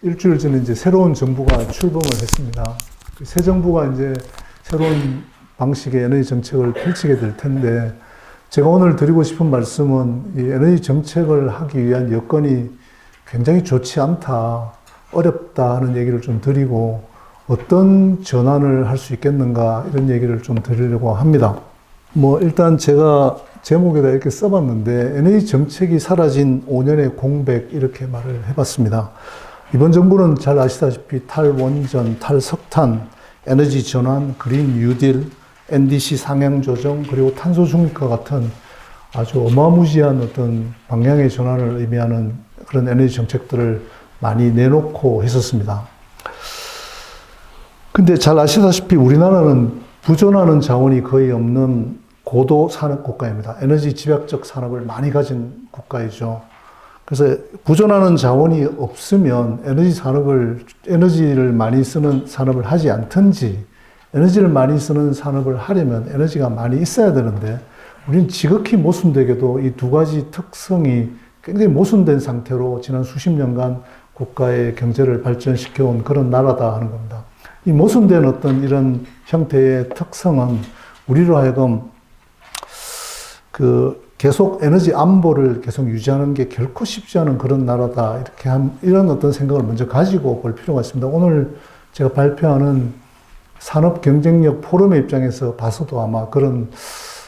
일주일 전에 이제 새로운 정부가 출범을 했습니다. 새 정부가 이제 새로운 방식의 에너지 정책을 펼치게 될 텐데, 제가 오늘 드리고 싶은 말씀은 이 에너지 정책을 하기 위한 여건이 굉장히 좋지 않다, 어렵다 하는 얘기를 좀 드리고, 어떤 전환을 할 수 있겠는가 이런 얘기를 좀 드리려고 합니다. 일단 제가 제목에다 이렇게 써봤는데, 에너지 정책이 사라진 5년의 공백, 이렇게 말을 해봤습니다. 이번 정부는 잘 아시다시피 탈원전, 탈석탄, 에너지 전환, 그린 뉴딜, NDC 상향 조정, 그리고 탄소 중립과 같은 아주 어마무시한 어떤 방향의 전환을 의미하는 그런 에너지 정책들을 많이 내놓고 했었습니다. 근데 잘 아시다시피 우리나라는 부존하는 자원이 거의 없는 고도 산업 국가입니다. 에너지 집약적 산업을 많이 가진 국가이죠. 그래서 부존하는 자원이 없으면 에너지를 많이 쓰는 산업을 하지 않든지, 에너지를 많이 쓰는 산업을 하려면 에너지가 많이 있어야 되는데, 우리는 지극히 모순되게도 이 두 가지 특성이 굉장히 모순된 상태로 지난 수십 년간 국가의 경제를 발전시켜온 그런 나라다 하는 겁니다. 이 모순된 어떤 이런 형태의 특성은 우리로 하여금 계속 에너지 안보를 계속 유지하는 게 결코 쉽지 않은 그런 나라다, 이런 어떤 생각을 먼저 가지고 볼 필요가 있습니다. 오늘 제가 발표하는 산업 경쟁력 포럼의 입장에서 봐서도 아마 그런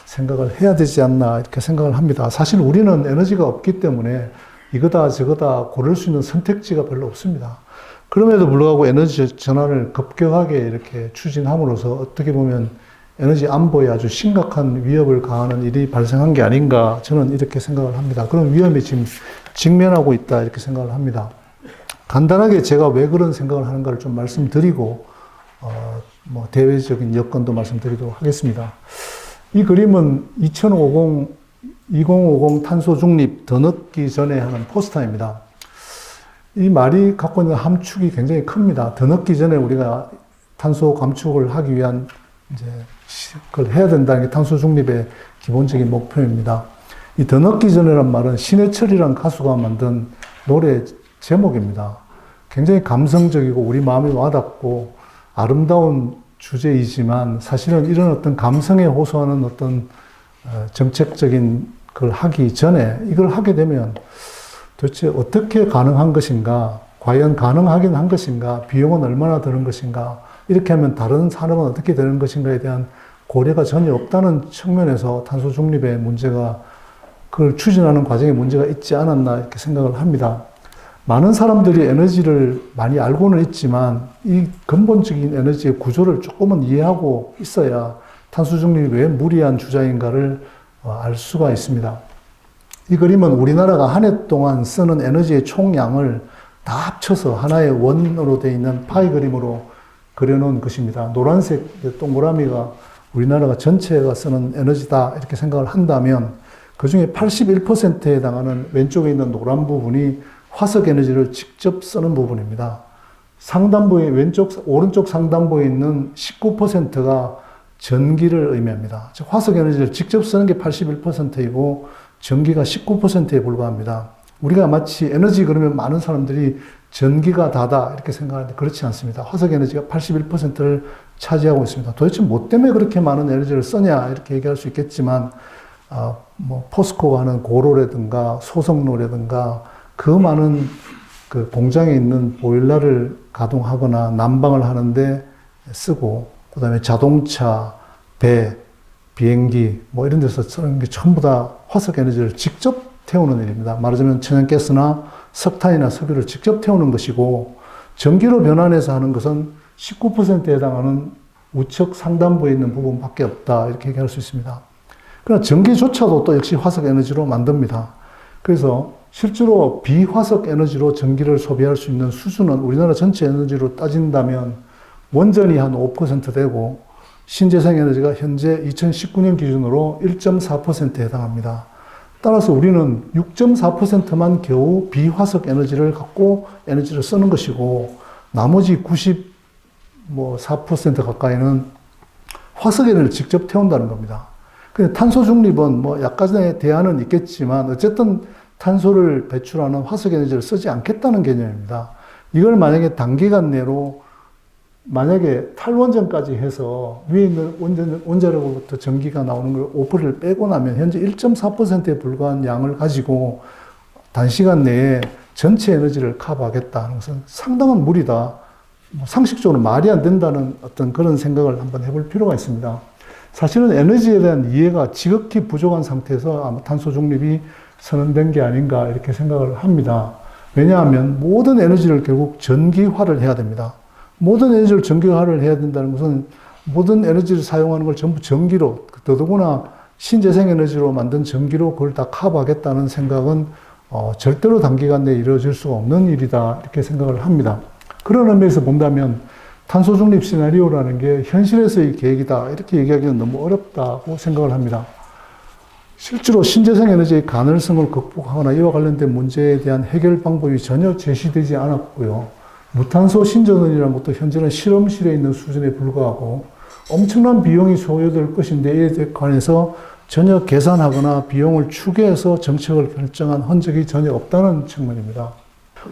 생각을 해야 되지 않나, 이렇게 생각을 합니다. 사실 우리는 에너지가 없기 때문에 이거다 저거다 고를 수 있는 선택지가 별로 없습니다. 그럼에도 불구하고 에너지 전환을 급격하게 이렇게 추진함으로써 어떻게 보면 에너지 안보에 아주 심각한 위협을 가하는 일이 발생한 게 아닌가, 저는 이렇게 생각을 합니다. 그런 위험에 지금 직면하고 있다, 이렇게 생각을 합니다. 간단하게 제가 왜 그런 생각을 하는가를 좀 말씀드리고, 대외적인 여건도 말씀드리도록 하겠습니다. 이 그림은 2050 탄소 중립 더 늦기 전에 하는 포스터입니다. 이 말이 갖고 있는 함축이 굉장히 큽니다. 더 늦기 전에 우리가 탄소 감축을 하기 위한 그걸 해야 된다는 게 탄소 중립의 기본적인 목표입니다. 이 더 늦기 전에란 말은 신해철이라는 가수가 만든 노래 제목입니다. 굉장히 감성적이고 우리 마음에 와닿고 아름다운 주제이지만, 사실은 이런 어떤 감성에 호소하는 어떤 정책적인 걸 하기 전에 이걸 하게 되면 도대체 어떻게 가능한 것인가, 과연 가능하긴 한 것인가, 비용은 얼마나 드는 것인가, 이렇게 하면 다른 산업은 어떻게 되는 것인가에 대한 고려가 전혀 없다는 측면에서 탄소 중립의 문제가, 그걸 추진하는 과정에 문제가 있지 않았나, 이렇게 생각을 합니다. 많은 사람들이 에너지를 많이 알고는 있지만 이 근본적인 에너지의 구조를 조금은 이해하고 있어야 탄소 중립이 왜 무리한 주장인가를 알 수가 있습니다. 이 그림은 우리나라가 한 해 동안 쓰는 에너지의 총량을 다 합쳐서 하나의 원으로 되어 있는 파이 그림으로 그려놓은 것입니다. 노란색 동그라미가 우리나라가 전체가 쓰는 에너지다, 이렇게 생각을 한다면 그 중에 81%에 해당하는 왼쪽에 있는 노란 부분이 화석 에너지를 직접 쓰는 부분입니다. 상단부에, 오른쪽 상단부에 있는 19%가 전기를 의미합니다. 즉, 화석 에너지를 직접 쓰는 게 81%이고 전기가 19%에 불과합니다. 우리가 마치 에너지 그러면 많은 사람들이 전기가 다다, 이렇게 생각하는데 그렇지 않습니다. 화석 에너지가 81%를 차지하고 있습니다. 도대체 뭐 때문에 그렇게 많은 에너지를 쓰냐, 이렇게 얘기할 수 있겠지만, 포스코가 하는 고로라든가 소성로라든가 그 많은 그 공장에 있는 보일러를 가동하거나 난방을 하는데 쓰고, 그 다음에 자동차, 배, 비행기, 이런 데서 쓰는 게 전부 다 화석 에너지를 직접 태우는 일입니다. 말하자면 천연가스나 석탄이나 석유를 직접 태우는 것이고, 전기로 변환해서 하는 것은 19%에 해당하는 우측 상단부에 있는 부분밖에 없다, 이렇게 얘기할 수 있습니다. 그러나 전기조차도 또 역시 화석 에너지로 만듭니다. 그래서 실제로 비화석 에너지로 전기를 소비할 수 있는 수준은 우리나라 전체 에너지로 따진다면 원전이 한 5% 되고, 신재생 에너지가 현재 2019년 기준으로 1.4%에 해당합니다. 따라서 우리는 6.4%만 겨우 비화석 에너지를 갖고 에너지를 쓰는 것이고, 나머지 94% 가까이는 화석 에너지를 직접 태운다는 겁니다. 근데 탄소 중립은 약간의 대안은 있겠지만 어쨌든 탄소를 배출하는 화석 에너지를 쓰지 않겠다는 개념입니다. 이걸 만약에 단기간 내로 만약에 탈원전까지 해서 위에 있는 원자력으로부터 전기가 나오는 걸 5%를 빼고 나면 현재 1.4%에 불과한 양을 가지고 단시간 내에 전체 에너지를 커버하겠다는 것은 상당한 무리다. 상식적으로 말이 안 된다는 어떤 그런 생각을 한번 해볼 필요가 있습니다. 사실은 에너지에 대한 이해가 지극히 부족한 상태에서 아마 탄소 중립이 선언된 게 아닌가 이렇게 생각을 합니다. 왜냐하면 모든 에너지를 결국 전기화를 해야 됩니다. 모든 에너지를 전기화를 해야 된다는 것은 모든 에너지를 사용하는 걸 전부 전기로, 더더구나 신재생 에너지로 만든 전기로 그걸 다 커버하겠다는 생각은 절대로 단기간 내에 이루어질 수가 없는 일이다 이렇게 생각을 합니다. 그런 의미에서 본다면 탄소 중립 시나리오라는 게 현실에서의 계획이다 이렇게 얘기하기는 너무 어렵다고 생각을 합니다. 실제로 신재생 에너지의 가능성을 극복하거나 이와 관련된 문제에 대한 해결 방법이 전혀 제시되지 않았고요. 무탄소 신전원이라는 것도 현재는 실험실에 있는 수준에 불과하고 엄청난 비용이 소요될 것인데 이에 관해서 전혀 계산하거나 비용을 추계해서 정책을 결정한 흔적이 전혀 없다는 측면입니다.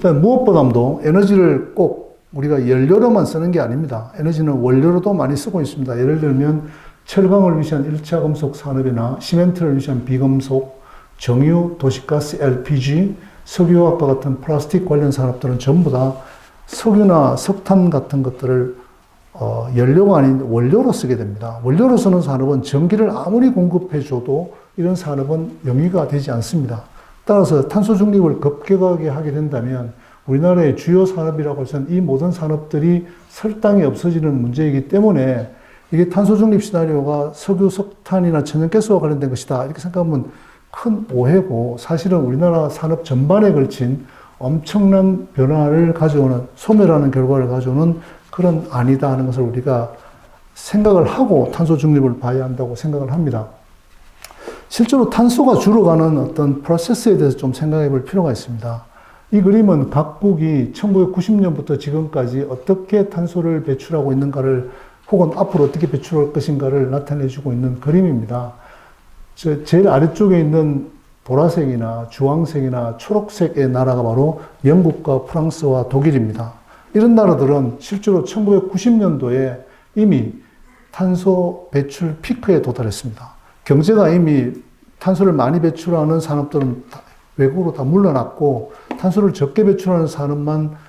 무엇보다도 에너지를 꼭 우리가 연료로만 쓰는 게 아닙니다. 에너지는 원료로도 많이 쓰고 있습니다. 예를 들면 철강을 위시한 1차 금속 산업이나 시멘트를 위시한 비금속, 정유, 도시가스, LPG, 석유화학과 같은 플라스틱 관련 산업들은 전부 다 석유나 석탄 같은 것들을 연료가 아닌 원료로 쓰게 됩니다. 원료로 쓰는 산업은 전기를 아무리 공급해줘도 이런 산업은 영위가 되지 않습니다. 따라서 탄소 중립을 급격하게 하게 된다면 우리나라의 주요 산업이라고 해서는 이 모든 산업들이 설당이 없어지는 문제이기 때문에 이게 탄소 중립 시나리오가 석유, 석탄이나 천연가스와 관련된 것이다 이렇게 생각하면 큰 오해고, 사실은 우리나라 산업 전반에 걸친 엄청난 변화를 가져오는, 소멸하는 결과를 가져오는 그런 아니다 하는 것을 우리가 생각을 하고 탄소 중립을 봐야 한다고 생각을 합니다. 실제로 탄소가 줄어가는 어떤 프로세스에 대해서 좀 생각해 볼 필요가 있습니다. 이 그림은 각국이 1990년부터 지금까지 어떻게 탄소를 배출하고 있는가를, 혹은 앞으로 어떻게 배출할 것인가를 나타내 주고 있는 그림입니다. 제일 아래쪽에 있는 보라색이나 주황색이나 초록색의 나라가 바로 영국과 프랑스와 독일입니다. 이런 나라들은 실제로 1990년도에 이미 탄소 배출 피크에 도달했습니다. 경제가 이미 탄소를 많이 배출하는 산업들은 외국으로 다 물러났고 탄소를 적게 배출하는 산업만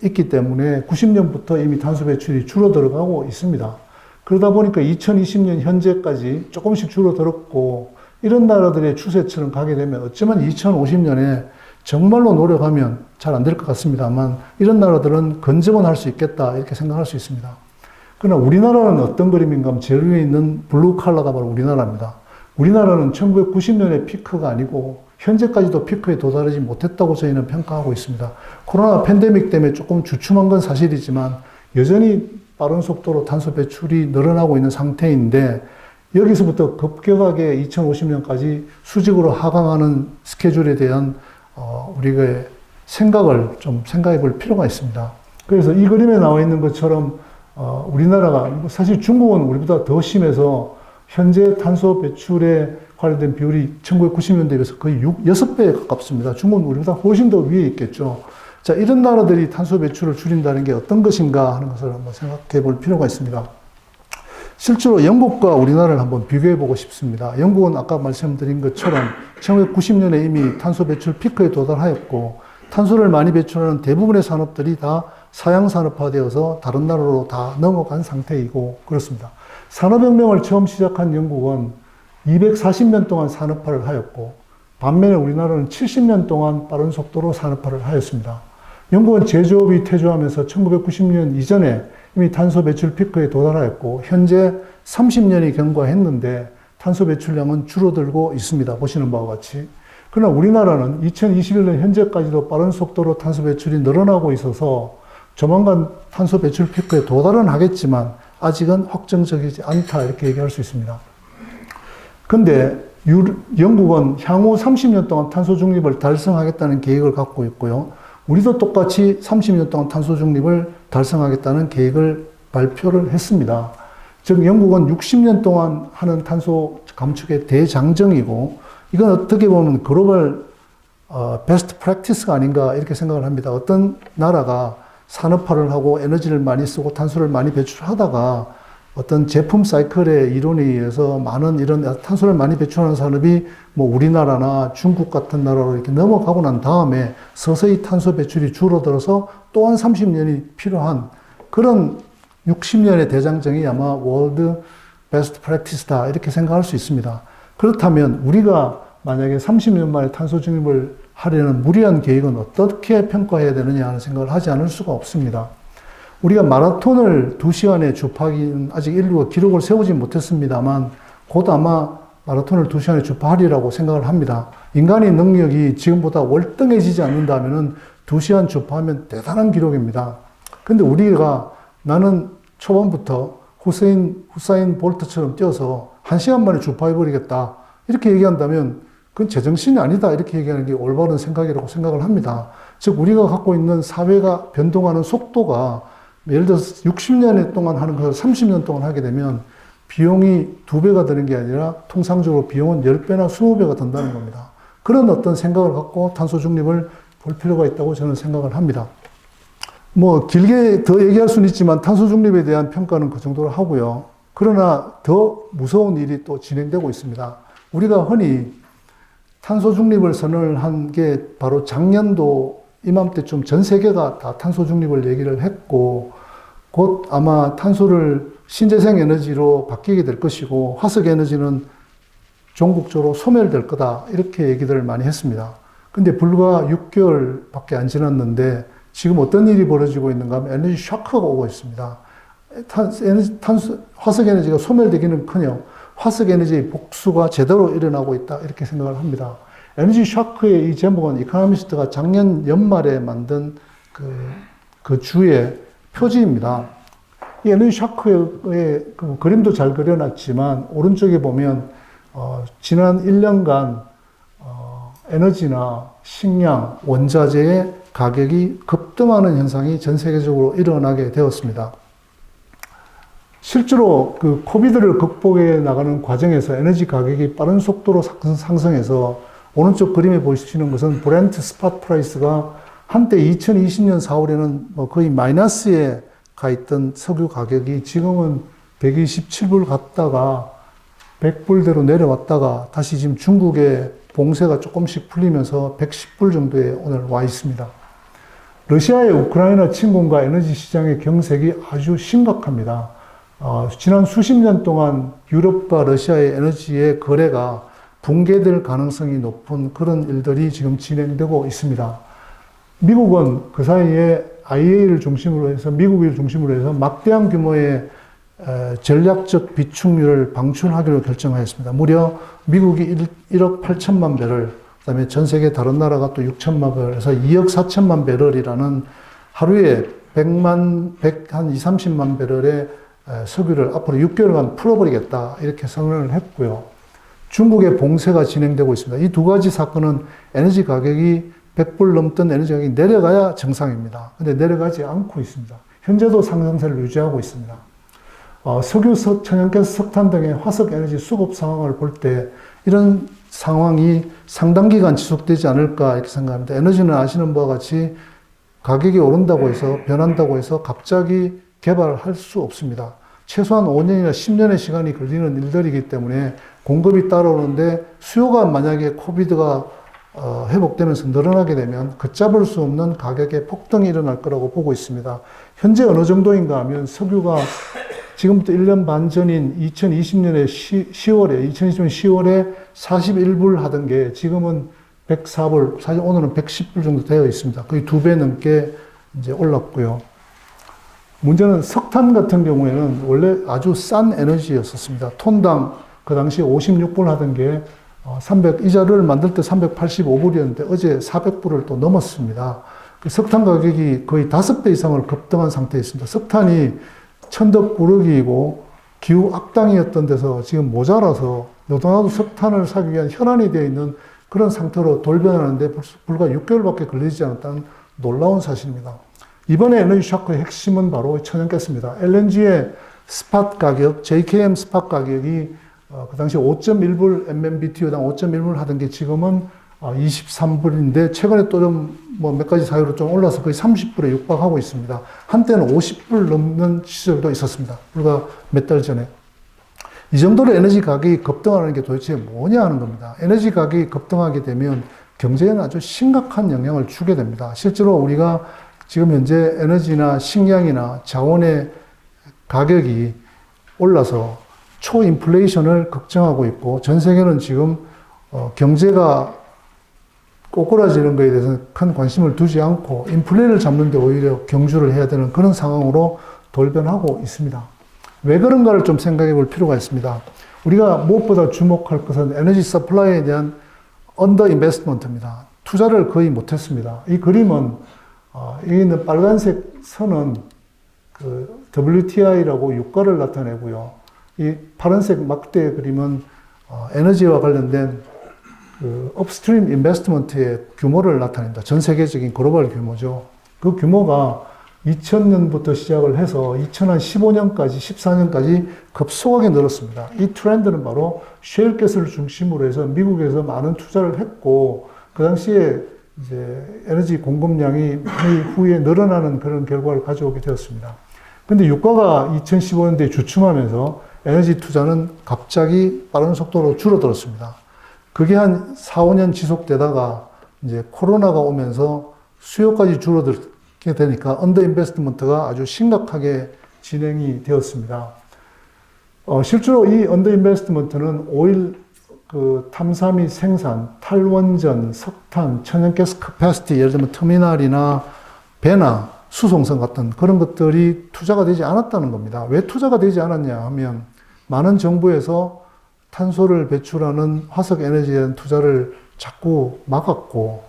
있기 때문에 90년부터 이미 탄소 배출이 줄어들어가고 있습니다. 그러다 보니까 2020년 현재까지 조금씩 줄어들었고, 이런 나라들의 추세처럼 가게 되면 어쩌면 2050년에 정말로 노력하면 잘 안 될 것 같습니다만 이런 나라들은 건재건 할 수 있겠다 이렇게 생각할 수 있습니다. 그러나 우리나라는 어떤 그림인가 하면 제일 위에 있는 블루 컬러가 바로 우리나라입니다. 우리나라는 1990년의 피크가 아니고 현재까지도 피크에 도달하지 못했다고 저희는 평가하고 있습니다. 코로나 팬데믹 때문에 조금 주춤한 건 사실이지만 여전히 빠른 속도로 탄소 배출이 늘어나고 있는 상태인데, 여기서부터 급격하게 2050년까지 수직으로 하강하는 스케줄에 대한 우리가 생각을 좀 생각해 볼 필요가 있습니다. 그래서 이 그림에 나와 있는 것처럼 우리나라가, 사실 중국은 우리보다 더 심해서 현재 탄소 배출에 관련된 비율이 1990년대에 비해서 거의 6배에 가깝습니다. 중국은 우리보다 훨씬 더 위에 있겠죠. 자, 이런 나라들이 탄소 배출을 줄인다는 게 어떤 것인가 하는 것을 한번 생각해 볼 필요가 있습니다. 실제로 영국과 우리나라를 한번 비교해 보고 싶습니다. 영국은 아까 말씀드린 것처럼 1990년에 이미 탄소 배출 피크에 도달하였고, 탄소를 많이 배출하는 대부분의 산업들이 다 사양 산업화되어서 다른 나라로 다 넘어간 상태이고 그렇습니다. 산업혁명을 처음 시작한 영국은 240년 동안 산업화를 하였고, 반면에 우리나라는 70년 동안 빠른 속도로 산업화를 하였습니다. 영국은 제조업이 퇴조하면서 1990년 이전에 이미 탄소 배출 피크에 도달하였고, 현재 30년이 경과했는데 탄소 배출량은 줄어들고 있습니다. 보시는 바와 같이. 그러나 우리나라는 2021년 현재까지도 빠른 속도로 탄소 배출이 늘어나고 있어서 조만간 탄소 배출 피크에 도달은 하겠지만 아직은 확정적이지 않다 이렇게 얘기할 수 있습니다. 근데 영국은 향후 30년 동안 탄소 중립을 달성하겠다는 계획을 갖고 있고요. 우리도 똑같이 30년 동안 탄소 중립을 달성하겠다는 계획을 발표를 했습니다. 즉 영국은 60년 동안 하는 탄소 감축의 대장정이고, 이건 어떻게 보면 글로벌 베스트 프랙티스가 아닌가 이렇게 생각을 합니다. 어떤 나라가 산업화를 하고 에너지를 많이 쓰고 탄소를 많이 배출하다가 어떤 제품 사이클의 이론에 의해서 많은 이런 탄소를 많이 배출하는 산업이 뭐 우리나라나 중국 같은 나라로 이렇게 넘어가고 난 다음에 서서히 탄소 배출이 줄어들어서 또한 30년이 필요한 그런 60년의 대장정이 아마 월드 베스트 프랙티스다 이렇게 생각할 수 있습니다. 그렇다면 우리가 만약에 30년 만에 탄소 중립을 하려는 무리한 계획은 어떻게 평가해야 되느냐 하는 생각을 하지 않을 수가 없습니다. 우리가 마라톤을 2시간에 주파하기는 아직 인류가 기록을 세우지 못했습니다만 곧 아마 마라톤을 2시간에 주파하리라고 생각을 합니다. 인간의 능력이 지금보다 월등해지지 않는다면 2시간 주파하면 대단한 기록입니다. 근데 우리가 나는 초반부터 후사인 볼트처럼 뛰어서 1시간 만에 주파해버리겠다 이렇게 얘기한다면 그건 제정신이 아니다 이렇게 얘기하는 게 올바른 생각이라고 생각을 합니다. 즉 우리가 갖고 있는 사회가 변동하는 속도가 예를 들어서 60년 동안 하는 것을 30년 동안 하게 되면 비용이 2배가 되는 게 아니라 통상적으로 비용은 10배나 20배가 든다는 겁니다. 그런 어떤 생각을 갖고 탄소 중립을 볼 필요가 있다고 저는 생각을 합니다. 뭐 길게 더 얘기할 수는 있지만 탄소 중립에 대한 평가는 그 정도로 하고요. 그러나 더 무서운 일이 또 진행되고 있습니다. 우리가 흔히 탄소 중립을 선언을 한 게 바로 작년도 이맘때쯤 전 세계가 다 탄소 중립을 얘기를 했고 곧 아마 탄소를 신재생 에너지로 바뀌게 될 것이고 화석 에너지는 종국적으로 소멸될 거다 이렇게 얘기들을 많이 했습니다. 근데 불과 6개월밖에 안 지났는데 지금 어떤 일이 벌어지고 있는가 하면 에너지 샤크가 오고 있습니다. 화석 에너지가 소멸되기는커녕 화석 에너지의 복수가 제대로 일어나고 있다 이렇게 생각을 합니다. 에너지 샤크의 이 제목은 이코노미스트가 작년 연말에 만든 그 주의 표지입니다. 이 에너지 샤크의 그 그림도 잘 그려놨지만 오른쪽에 보면 지난 1년간 에너지나 식량, 원자재의 가격이 급등하는 현상이 전 세계적으로 일어나게 되었습니다. 실제로 그 코비드를 극복해 나가는 과정에서 에너지 가격이 빠른 속도로 상승해서 오른쪽 그림에 보시는 것은 브렌트 스팟 프라이스가 한때 2020년 4월에는 뭐 거의 마이너스에 가 있던 석유 가격이 지금은 127불 갔다가 100불대로 내려왔다가 다시 지금 중국의 봉쇄가 조금씩 풀리면서 110불 정도에 오늘 와 있습니다. 러시아의 우크라이나 침공과 에너지 시장의 경색이 아주 심각합니다. 지난 수십 년 동안 유럽과 러시아의 에너지의 거래가 붕괴될 가능성이 높은 그런 일들이 지금 진행되고 있습니다. 미국은 그 사이에 IEA를 중심으로 해서 미국을 중심으로 해서 막대한 규모의 전략적 비축률을 방출하기로 결정하였습니다. 무려 미국이 1억 8천만 배럴, 그다음에 전 세계 다른 나라가 또 6천만 배럴에서 2억 4천만 배럴이라는 하루에 100한 2, 30만 배럴의 석유를 앞으로 6개월간 풀어버리겠다 이렇게 선언을 했고요. 중국의 봉쇄가 진행되고 있습니다. 이 두 가지 사건은 에너지 가격이 100불 넘던 에너지 가격이 내려가야 정상입니다. 근데 내려가지 않고 있습니다. 현재도 상승세를 유지하고 있습니다. 석유, 천연가스, 석탄 등의 화석 에너지 수급 상황을 볼 때 이런 상황이 상당 기간 지속되지 않을까 이렇게 생각합니다. 에너지는 아시는 바와 같이 가격이 오른다고 해서 변한다고 해서 갑자기 개발할 수 없습니다. 최소한 5년이나 10년의 시간이 걸리는 일들이기 때문에 공급이 따라오는데 수요가 만약에 코비드가 회복되면서 늘어나게 되면 걷잡을 수 없는 가격의 폭등이 일어날 거라고 보고 있습니다. 현재 어느 정도인가 하면 석유가 지금부터 1년 반 전인 2020년에 10월에 41불 하던 게 지금은 104불, 사실 오늘은 110불 정도 되어 있습니다. 거의 2배 넘게 이제 올랐고요. 문제는 석탄 같은 경우에는 원래 아주 싼 에너지였었습니다. 톤당 그 당시 56불 하던 게 이 자료를 만들 때 385불이었는데 어제 400불을 또 넘었습니다. 석탄 가격이 거의 5배 이상을 급등한 상태에 있습니다. 석탄이 천덕꾸러기이고 기후 악당이었던 데서 지금 모자라서 너도나도 석탄을 사기 위한 혈안이 되어 있는 그런 상태로 돌변하는데 불과 6개월밖에 걸리지 않았다는 놀라운 사실입니다. 이번에 에너지 샤크의 핵심은 바로 천연가스입니다. LNG의 스팟 가격, JKM 스팟 가격이 그 당시 5.1불 MMBTU당 5.1불 하던 게 지금은 23불인데 최근에 또 좀 뭐 몇 가지 사유로 좀 올라서 거의 30불에 육박하고 있습니다. 한때는 50불 넘는 시절도 있었습니다. 불과 몇 달 전에. 이 정도로 에너지 가격이 급등하는 게 도대체 뭐냐 하는 겁니다. 에너지 가격이 급등하게 되면 경제에는 아주 심각한 영향을 주게 됩니다. 실제로 우리가 지금 현재 에너지나 식량이나 자원의 가격이 올라서 초인플레이션을 걱정하고 있고 전 세계는 지금 경제가 꼬꾸라지는 것에 대해서 큰 관심을 두지 않고 인플레를 잡는 데 오히려 경주를 해야 되는 그런 상황으로 돌변하고 있습니다. 왜 그런가를 좀 생각해 볼 필요가 있습니다. 우리가 무엇보다 주목할 것은 에너지 서플라이에 대한 언더 인베스트먼트입니다. 투자를 거의 못했습니다. 이 그림은 여기 있는 빨간색 선은 그 WTI라고 유가를 나타내고요. 이 파란색 막대 그림은 에너지와 관련된 그 업스트림 인베스트먼트의 규모를 나타낸다. 전 세계적인 글로벌 규모죠. 그 규모가 2000년부터 시작을 해서 2015년까지, 14년까지 급속하게 늘었습니다. 이 트렌드는 바로 셰일가스를 중심으로 해서 미국에서 많은 투자를 했고, 그 당시에 이제 에너지 공급량이 후에 늘어나는 그런 결과를 가져오게 되었습니다. 근데 유가가 2015년대에 주춤하면서 에너지 투자는 갑자기 빠른 속도로 줄어들었습니다. 그게 한 4, 5년 지속되다가 이제 코로나가 오면서 수요까지 줄어들게 되니까 언더 인베스트먼트가 아주 심각하게 진행이 되었습니다. 실제로 이 언더 인베스트먼트는 오일 탐사및 생산, 탈원전, 석탄, 천연가스 캐파시티, 예를 들면 터미널이나 배나 수송선 같은 그런 것들이 투자가 되지 않았다는 겁니다. 왜 투자가 되지 않았냐 하면 많은 정부에서 탄소를 배출하는 화석 에너지에 대한 투자를 자꾸 막았고,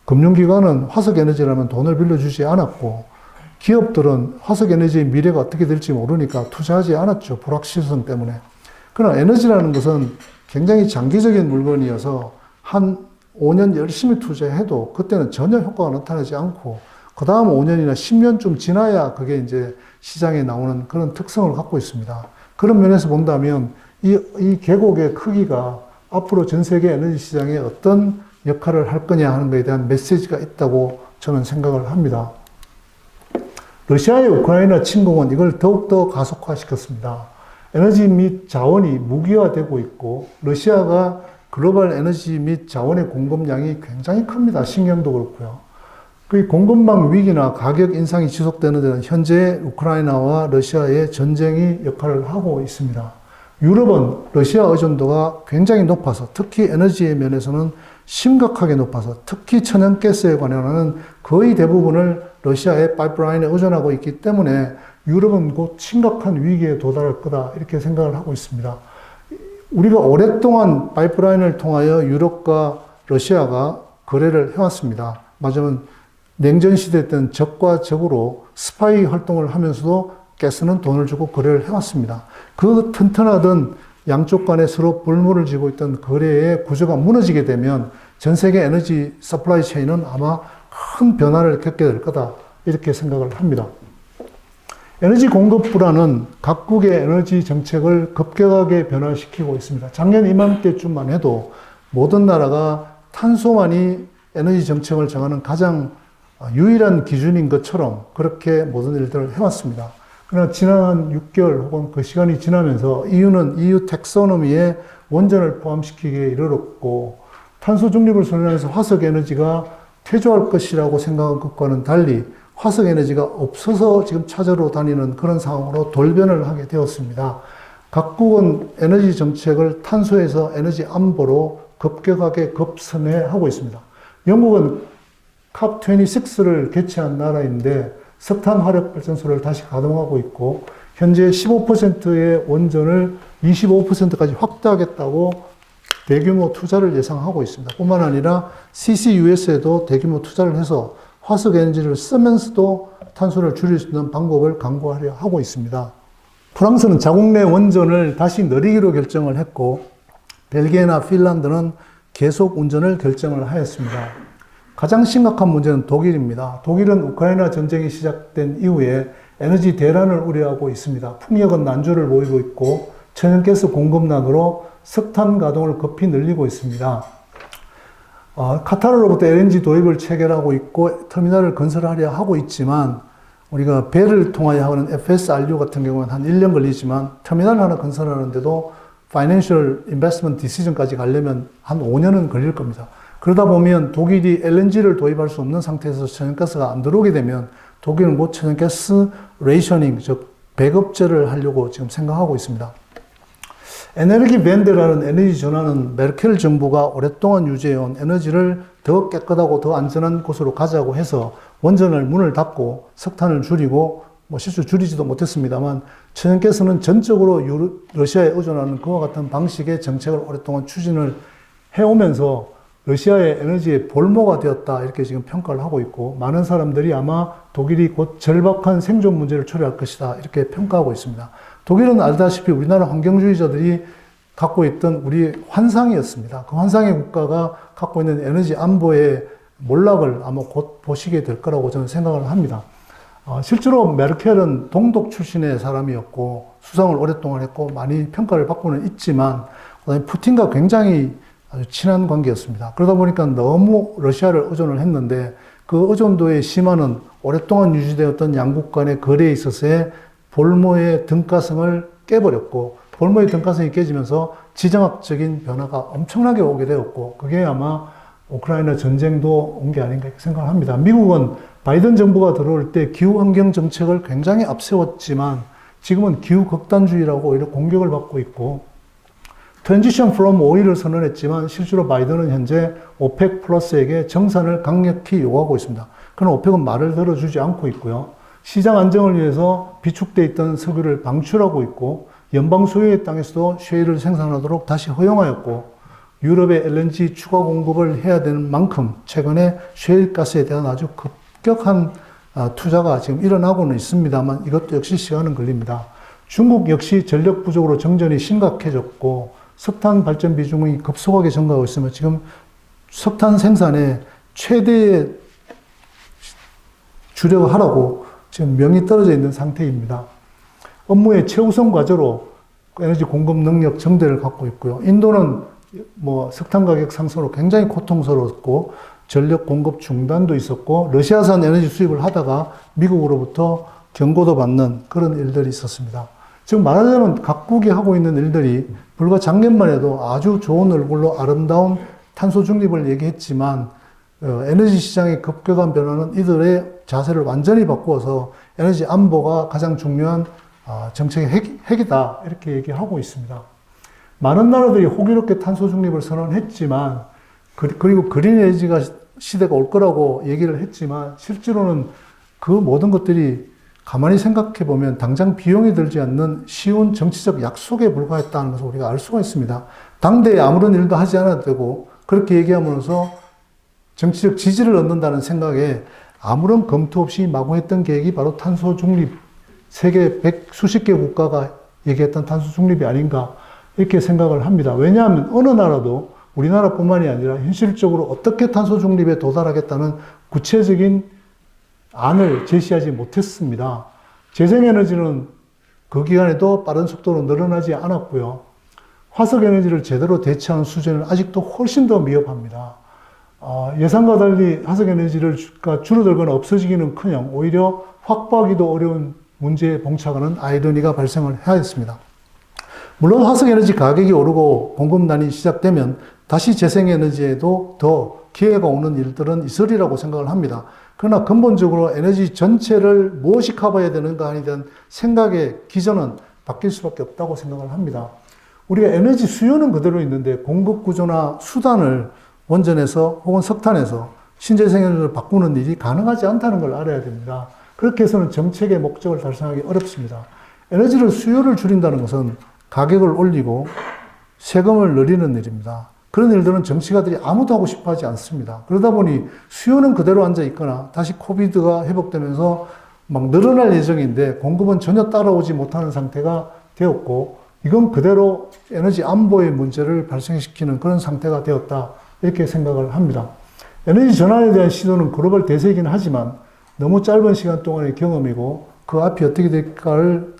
금융기관은 화석 에너지라면 돈을 빌려주지 않았고, 기업들은 화석 에너지의 미래가 어떻게 될지 모르니까 투자하지 않았죠. 불확실성 때문에. 그러나 에너지라는 것은 굉장히 장기적인 물건이어서 한 5년 열심히 투자해도 그때는 전혀 효과가 나타나지 않고, 그 다음 5년이나 10년쯤 지나야 그게 이제 시장에 나오는 그런 특성을 갖고 있습니다. 그런 면에서 본다면 이 계곡의 크기가 앞으로 전 세계 에너지 시장에 어떤 역할을 할 거냐 하는 것에 대한 메시지가 있다고 저는 생각을 합니다. 러시아의 우크라이나 침공은 이걸 더욱더 가속화시켰습니다. 에너지 및 자원이 무기화되고 있고, 러시아가 글로벌 에너지 및 자원의 공급량이 굉장히 큽니다. 식량도 그렇고요. 그 공급망 위기나 가격 인상이 지속되는 데는 현재 우크라이나와 러시아의 전쟁이 역할을 하고 있습니다. 유럽은 러시아 의존도가 굉장히 높아서, 특히 에너지의 면에서는 심각하게 높아서, 특히 천연가스에 관련한 거의 대부분을 러시아의 파이프라인에 의존하고 있기 때문에 유럽은 곧 심각한 위기에 도달할 거다, 이렇게 생각을 하고 있습니다. 우리가 오랫동안 파이프라인을 통하여 유럽과 러시아가 거래를 해왔습니다. 맞으면 냉전 시대 때는 적과 적으로 스파이 활동을 하면서도 가스는 돈을 주고 거래를 해왔습니다. 그 튼튼하던 양쪽 간에 서로 불문을 지고 있던 거래의 구조가 무너지게 되면 전 세계 에너지 서플라이 체인은 아마 큰 변화를 겪게 될 거다, 이렇게 생각을 합니다. 에너지 공급 불안은 각국의 에너지 정책을 급격하게 변화시키고 있습니다. 작년 이맘때쯤만 해도 모든 나라가 탄소만이 에너지 정책을 정하는 가장 유일한 기준인 것처럼 그렇게 모든 일들을 해왔습니다. 그러나 지난 6개월 혹은 그 시간이 지나면서 EU는 EU 텍소노미에 원전을 포함시키기에 이르렀고, 탄소 중립을 선언해서 화석 에너지가 퇴조할 것이라고 생각한 것과는 달리 화석 에너지가 없어서 지금 찾으러 다니는 그런 상황으로 돌변을 하게 되었습니다. 각국은 에너지 정책을 탄소에서 에너지 안보로 급격하게 급선회하고 있습니다. 영국은 COP26를 개최한 나라인데 석탄 화력 발전소를 다시 가동하고 있고, 현재 15%의 원전을 25%까지 확대하겠다고 대규모 투자를 예상하고 있습니다. 뿐만 아니라 CCUS에도 대규모 투자를 해서 화석 에너지를 쓰면서도 탄소를 줄일 수 있는 방법을 강구하려 하고 있습니다. 프랑스는 자국 내 원전을 다시 늘리기로 결정을 했고, 벨기에나 핀란드는 계속 운전을 결정을 하였습니다. 가장 심각한 문제는 독일입니다. 독일은 우크라이나 전쟁이 시작된 이후에 에너지 대란을 우려하고 있습니다. 풍력은 난조를 보이고 있고, 천연가스 공급난으로 석탄 가동을 급히 늘리고 있습니다. 카타르로부터 LNG 도입을 체결하고 있고 터미널을 건설하려 하고 있지만 우리가 배를 통하여 하는 FSRU 같은 경우는 한 1년 걸리지만 터미널 하나 건설하는데도 Financial Investment Decision까지 가려면 한 5년은 걸릴 겁니다. 그러다 보면 독일이 LNG를 도입할 수 없는 상태에서 천연가스가 안 들어오게 되면 독일은 곧 천연가스 레이셔닝, 즉 배급제를 하려고 지금 생각하고 있습니다. 에너지 밴드라는 에너지 전환은 메르켈 정부가 오랫동안 유지해온 에너지를 더 깨끗하고 더 안전한 곳으로 가자고 해서 원전을 문을 닫고 석탄을 줄이고 실제로 줄이지도 못했습니다만 천연가스는 전적으로 러시아에 의존하는 그와 같은 방식의 정책을 오랫동안 추진을 해오면서 러시아의 에너지의 볼모가 되었다 이렇게 지금 평가를 하고 있고 많은 사람들이 아마 독일이 곧 절박한 생존 문제를 초래할 것이다 이렇게 평가하고 있습니다. 독일은 알다시피 우리나라 환경주의자들이 갖고 있던 우리 환상이었습니다. 그 환상의 국가가 갖고 있는 에너지 안보의 몰락을 아마 곧 보시게 될 거라고 저는 생각을 합니다. 실제로 메르켈은 동독 출신의 사람이었고 수상을 오랫동안 했고 많이 평가를 받고는 있지만 그다음에 푸틴과 굉장히 아주 친한 관계였습니다. 그러다 보니까 너무 러시아를 의존을 했는데 그 의존도의 심화는 오랫동안 유지되었던 양국 간의 거래에 있어서의 볼모의 등가성을 깨버렸고 볼모의 등가성이 깨지면서 지정학적인 변화가 엄청나게 오게 되었고 그게 아마 우크라이나 전쟁도 온 게 아닌가 생각을 합니다. 미국은 바이든 정부가 들어올 때 기후환경 정책을 굉장히 앞세웠지만 지금은 기후 극단주의라고 오히려 공격을 받고 있고 트랜지션 프롬 오일을 선언했지만 실제로 바이든은 현재 오펙 플러스에게 정산을 강력히 요구하고 있습니다. 그러나 오펙은 말을 들어주지 않고 있고요. 시장 안정을 위해서 비축돼 있던 석유를 방출하고 있고 연방 소유의 땅에서도 쉐일을 생산하도록 다시 허용하였고 유럽의 LNG 추가 공급을 해야 되는 만큼 최근에 쉐일 가스에 대한 아주 급격한 투자가 지금 일어나고는 있습니다만 이것도 역시 시간은 걸립니다. 중국 역시 전력 부족으로 정전이 심각해졌고 석탄 발전 비중이 급속하게 증가하고 있으며 지금 석탄 생산에 최대의 주력을 하라고 지금 명이 떨어져 있는 상태입니다. 업무의 최우선 과제로 에너지 공급 능력 정대를 갖고 있고요. 인도는 석탄 가격 상승으로 굉장히 고통스러웠고 전력 공급 중단도 있었고 러시아산 에너지 수입을 하다가 미국으로부터 경고도 받는 그런 일들이 있었습니다. 지금 말하자면 각국이 하고 있는 일들이 불과 작년만 해도 아주 좋은 얼굴로 아름다운 탄소 중립을 얘기했지만 에너지 시장의 급격한 변화는 이들의 자세를 완전히 바꾸어서 에너지 안보가 가장 중요한 정책의 핵이다 이렇게 얘기하고 있습니다. 많은 나라들이 호기롭게 탄소 중립을 선언했지만 그리고 그린 에너지가 시대가 올 거라고 얘기를 했지만 실제로는 그 모든 것들이 가만히 생각해 보면 당장 비용이 들지 않는 쉬운 정치적 약속에 불과했다는 것을 우리가 알 수가 있습니다. 당대에 아무런 일도 하지 않아도 되고 그렇게 얘기하면서 정치적 지지를 얻는다는 생각에 아무런 검토 없이 마구 했던 계획이 바로 탄소 중립, 세계 수십 개 국가가 얘기했던 탄소 중립이 아닌가 이렇게 생각을 합니다. 왜냐하면 어느 나라도 우리나라뿐만이 아니라 현실적으로 어떻게 탄소 중립에 도달하겠다는 구체적인 안을 제시하지 못했습니다. 재생에너지는 그 기간에도 빠른 속도로 늘어나지 않았고요. 화석에너지를 제대로 대체하는 수준은 아직도 훨씬 더 미흡합니다. 예상과 달리 화석에너지가 줄어들거나 없어지기는커녕 오히려 확보하기도 어려운 문제에 봉착하는 아이러니가 발생을 하였습니다. 물론 화석에너지 가격이 오르고 공급난이 시작되면 다시 재생에너지에도 더 기회가 오는 일들은 있으리라고 생각을 합니다. 그러나 근본적으로 에너지 전체를 무엇이 커버해야 되는가에 대한 생각의 기전은 바뀔 수밖에 없다고 생각을 합니다. 우리가 에너지 수요는 그대로 있는데 공급 구조나 수단을 원전에서 혹은 석탄에서 신재생에너지를 바꾸는 일이 가능하지 않다는 걸 알아야 됩니다. 그렇게 해서는 정책의 목적을 달성하기 어렵습니다. 에너지를 수요를 줄인다는 것은 가격을 올리고 세금을 늘리는 일입니다. 그런 일들은 정치가들이 아무도 하고 싶어 하지 않습니다. 그러다 보니 수요는 그대로 앉아 있거나 다시 코비드가 회복되면서 막 늘어날 예정인데 공급은 전혀 따라오지 못하는 상태가 되었고 이건 그대로 에너지 안보의 문제를 발생시키는 그런 상태가 되었다 이렇게 생각을 합니다. 에너지 전환에 대한 시도는 글로벌 대세이긴 하지만 너무 짧은 시간 동안의 경험이고 그 앞이 어떻게 될까를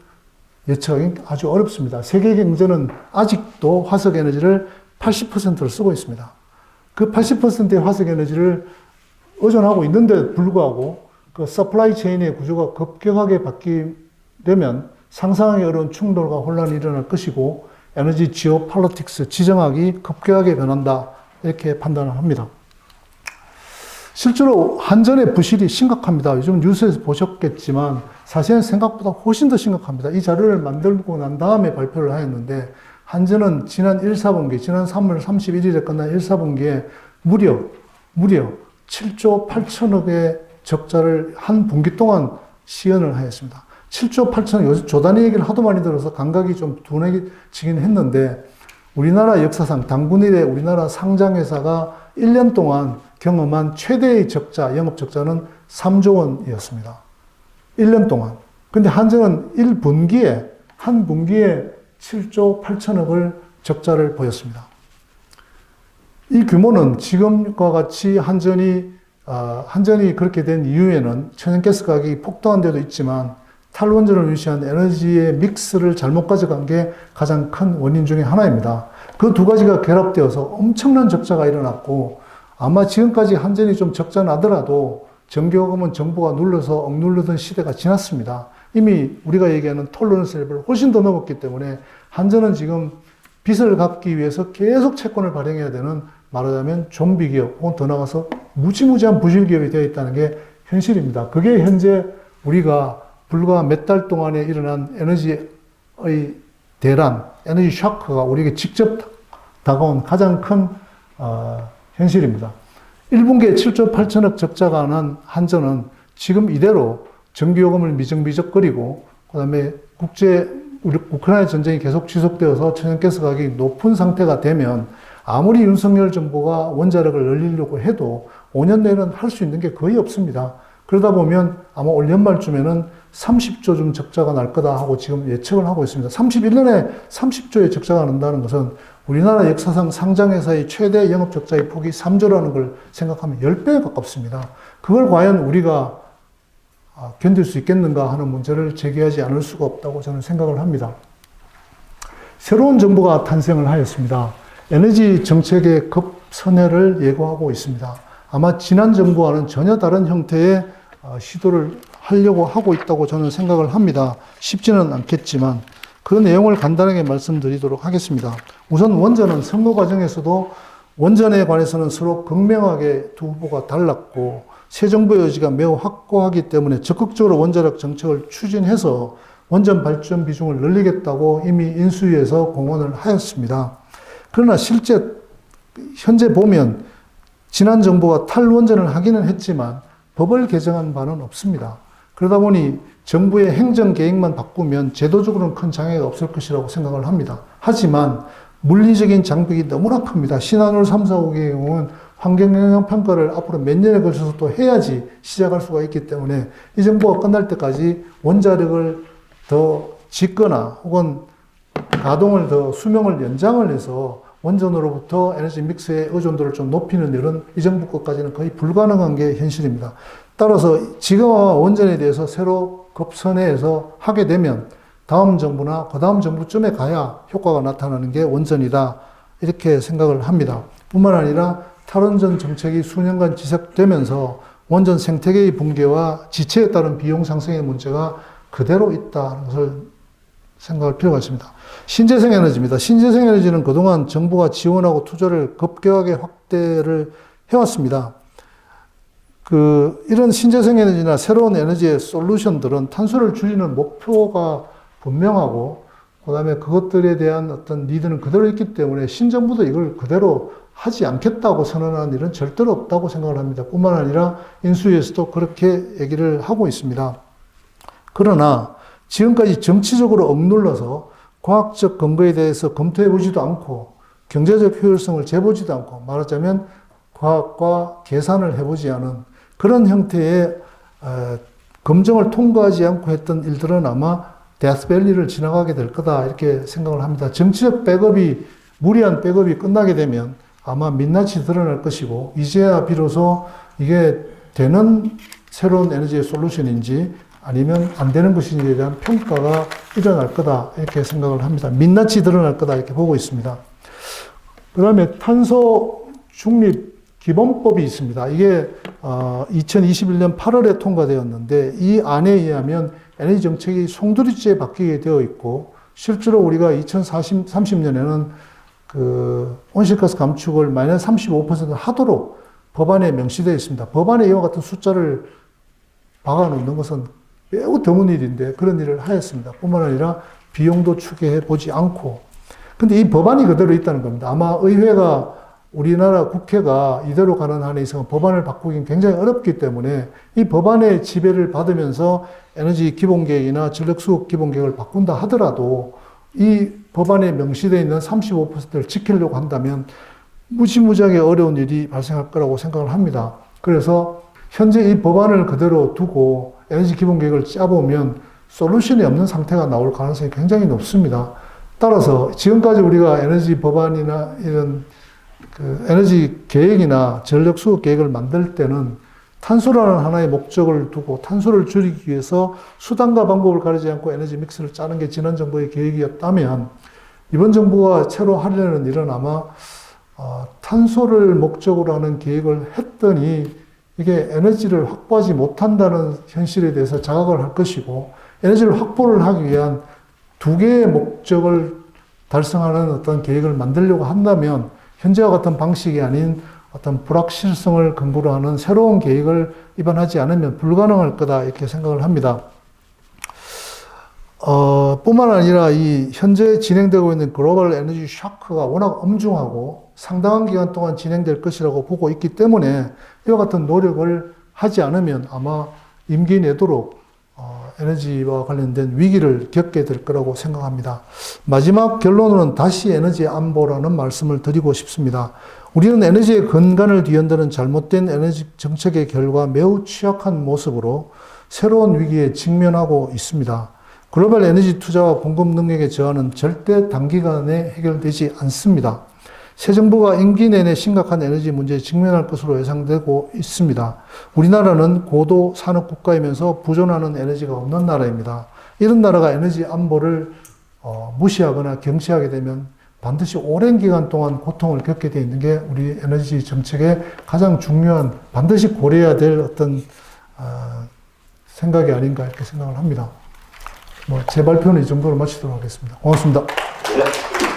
예측하기 아주 어렵습니다. 세계 경제는 아직도 화석 에너지를 80%를 쓰고 있습니다. 그 80%의 화석 에너지를 의존하고 있는데 불구하고 그 서플라이 체인의 구조가 급격하게 바뀌려면 상상하기 어려운 충돌과 혼란이 일어날 것이고 에너지 지오폴리틱스, 지정학이 급격하게 변한다. 이렇게 판단을 합니다. 실제로 한전의 부실이 심각합니다. 요즘 뉴스에서 보셨겠지만 사실은 생각보다 훨씬 더 심각합니다. 이 자료를 만들고 난 다음에 발표를 하였는데 한전은 지난 1사분기, 지난 3월 31일에 끝난 1사분기에 무려 7조 8천억의 적자를 한 분기 동안 시연을 하였습니다. 7조 8천억, 요즘 조단위 얘기를 하도 많이 들어서 감각이 좀 둔해지긴 했는데 우리나라 역사상 당군 이래 우리나라 상장회사가 1년 동안 경험한 최대의 적자, 영업 적자는 3조 원이었습니다. 1년 동안. 근데 한전은 한 분기에 7조 8천억을 적자를 보였습니다. 이 규모는 지금과 같이 한전이 그렇게 된 이유에는 천연가스 가격이 폭등한 데도 있지만 탈원전을 위시한 에너지의 믹스를 잘못 가져간 게 가장 큰 원인 중에 하나입니다. 그 두 가지가 결합되어서 엄청난 적자가 일어났고 아마 지금까지 한전이 좀 적자 나더라도 전기요금은 정부가 눌러서 억누르던 시대가 지났습니다. 이미 우리가 얘기하는 톨러런스 레벨을 훨씬 더 넘었기 때문에 한전은 지금 빚을 갚기 위해서 계속 채권을 발행해야 되는 말하자면 좀비 기업 혹은 더 나가서 무지무지한 부실 기업이 되어 있다는 게 현실입니다. 그게 현재 우리가 불과 몇 달 동안에 일어난 에너지의 대란, 에너지 샤크가 우리에게 직접 다가온 가장 큰 현실입니다. 1분기에 7조 8천억 적자가 난 한전은 지금 이대로 전기요금을 미적미적거리고 그다음에 우크라이나 전쟁이 계속 지속되어서 천연가스 가격이 높은 상태가 되면 아무리 윤석열 정부가 원자력을 늘리려고 해도 5년 내에는 할 수 있는 게 거의 없습니다. 그러다 보면 아마 올 연말쯤에는 30조 좀 적자가 날 거다 하고 지금 예측을 하고 있습니다. 31년에 30조의 적자가 난다는 것은 우리나라 역사상 상장회사의 최대 영업 적자의 폭이 3조라는 걸 생각하면 10배에 가깝습니다. 그걸 과연 우리가 견딜 수 있겠는가 하는 문제를 제기하지 않을 수가 없다고 저는 생각을 합니다. 새로운 정부가 탄생을 하였습니다. 에너지 정책의 급선회를 예고하고 있습니다. 아마 지난 정부와는 전혀 다른 형태의 시도를 하려고 하고 있다고 저는 생각을 합니다. 쉽지는 않겠지만 그 내용을 간단하게 말씀드리도록 하겠습니다. 우선 원전은 선거 과정에서도 원전에 관해서는 서로 극명하게 두 후보가 달랐고 새 정부의 의지가 매우 확고하기 때문에 적극적으로 원자력 정책을 추진해서 원전 발전 비중을 늘리겠다고 이미 인수위에서 공언을 하였습니다. 그러나 현재 보면 지난 정부가 탈원전을 하기는 했지만 법을 개정한 바는 없습니다. 그러다 보니 정부의 행정 계획만 바꾸면 제도적으로는 큰 장애가 없을 것이라고 생각을 합니다. 하지만 물리적인 장벽이 너무나 큽니다. 신한울 3, 4호기의 경우는 환경영향평가를 앞으로 몇 년에 걸쳐서 또 해야지 시작할 수가 있기 때문에 이 정부가 끝날 때까지 원자력을 더 짓거나 혹은 가동을 더 수명을 연장을 해서 원전으로부터 에너지 믹스의 의존도를 좀 높이는 일은 이 정부 것까지는 거의 불가능한 게 현실입니다. 따라서 지금 원전에 대해서 새로 급선회해서 하게 되면 다음 정부나 그 다음 정부쯤에 가야 효과가 나타나는 게 원전이다. 이렇게 생각을 합니다. 뿐만 아니라 탈원전 정책이 수년간 지속되면서 원전 생태계의 붕괴와 지체에 따른 비용 상승의 문제가 그대로 있다는 것을 생각할 필요가 있습니다. 신재생 에너지입니다. 신재생 에너지는 그동안 정부가 지원하고 투자를 급격하게 확대를 해왔습니다. 이런 신재생 에너지나 새로운 에너지의 솔루션들은 탄소를 줄이는 목표가 분명하고, 그 다음에 그것들에 대한 어떤 니드는 그대로 있기 때문에 신정부도 이걸 그대로 하지 않겠다고 선언한 일은 절대로 없다고 생각을 합니다. 뿐만 아니라 인수위에서도 그렇게 얘기를 하고 있습니다. 그러나 지금까지 정치적으로 억눌러서 과학적 근거에 대해서 검토해보지도 않고 경제적 효율성을 재보지도 않고 말하자면 과학과 계산을 해보지 않은 그런 형태의 검증을 통과하지 않고 했던 일들은 아마 데스밸리를 지나가게 될 거다 이렇게 생각을 합니다. 정치적 백업이 무리한 백업이 끝나게 되면 아마 민낯이 드러날 것이고 이제야 비로소 이게 되는 새로운 에너지의 솔루션인지 아니면 안 되는 것인지에 대한 평가가 일어날 거다 이렇게 생각을 합니다. 민낯이 드러날 거다 이렇게 보고 있습니다. 그 다음에 탄소 중립기본법이 있습니다. 이게 2021년 8월에 통과되었는데 이 안에 의하면 에너지 정책이 송두리째 바뀌게 되어 있고 실제로 우리가 2030년에는 그 온실가스 감축을 마이너스 35% 하도록 법안에 명시되어 있습니다. 법안에 이와 같은 숫자를 박아놓는 것은 매우 드문 일인데 그런 일을 하였습니다. 뿐만 아니라 비용도 추계해 보지 않고. 근데 이 법안이 그대로 있다는 겁니다. 아마 의회가 우리나라 국회가 이대로 가는 한에 있어서 법안을 바꾸긴 굉장히 어렵기 때문에 이 법안의 지배를 받으면서 에너지 기본계획이나 전력수급 기본계획을 바꾼다 하더라도 이 법안에 명시되어 있는 35%를 지키려고 한다면 무지무지하게 어려운 일이 발생할 거라고 생각을 합니다. 그래서 현재 이 법안을 그대로 두고 에너지 기본계획을 짜보면 솔루션이 없는 상태가 나올 가능성이 굉장히 높습니다. 따라서 지금까지 우리가 에너지 법안이나 이런 그 에너지 계획이나 전력 수급 계획을 만들 때는 탄소라는 하나의 목적을 두고 탄소를 줄이기 위해서 수단과 방법을 가리지 않고 에너지 믹스를 짜는 게 지난 정부의 계획이었다면 이번 정부가 새로 하려는 일은 아마 탄소를 목적으로 하는 계획을 했더니 이게 에너지를 확보하지 못한다는 현실에 대해서 자각을 할 것이고 에너지를 확보를 하기 위한 두 개의 목적을 달성하는 어떤 계획을 만들려고 한다면 현재와 같은 방식이 아닌 어떤 불확실성을 근거로 하는 새로운 계획을 입안하지 않으면 불가능할 거다 이렇게 생각을 합니다. 뿐만 아니라 이 현재 진행되고 있는 글로벌 에너지 쇼크가 워낙 엄중하고 상당한 기간 동안 진행될 것이라고 보고 있기 때문에 이와 같은 노력을 하지 않으면 아마 임기 내도록 에너지와 관련된 위기를 겪게 될 거라고 생각합니다. 마지막 결론으로는 다시 에너지 안보라는 말씀을 드리고 싶습니다. 우리는 에너지의 근간을 뒤흔드는 잘못된 에너지 정책의 결과 매우 취약한 모습으로 새로운 위기에 직면하고 있습니다. 글로벌 에너지 투자와 공급 능력의 저하는 절대 단기간에 해결되지 않습니다. 새 정부가 임기 내내 심각한 에너지 문제에 직면할 것으로 예상되고 있습니다. 우리나라는 고도 산업 국가이면서 부존하는 에너지가 없는 나라입니다. 이런 나라가 에너지 안보를 무시하거나 경시하게 되면 반드시 오랜 기간 동안 고통을 겪게 되어 있는 게 우리 에너지 정책의 가장 중요한 반드시 고려해야 될 어떤 생각이 아닌가 이렇게 생각을 합니다. 제 발표는 이 정도로 마치도록 하겠습니다. 고맙습니다. 네.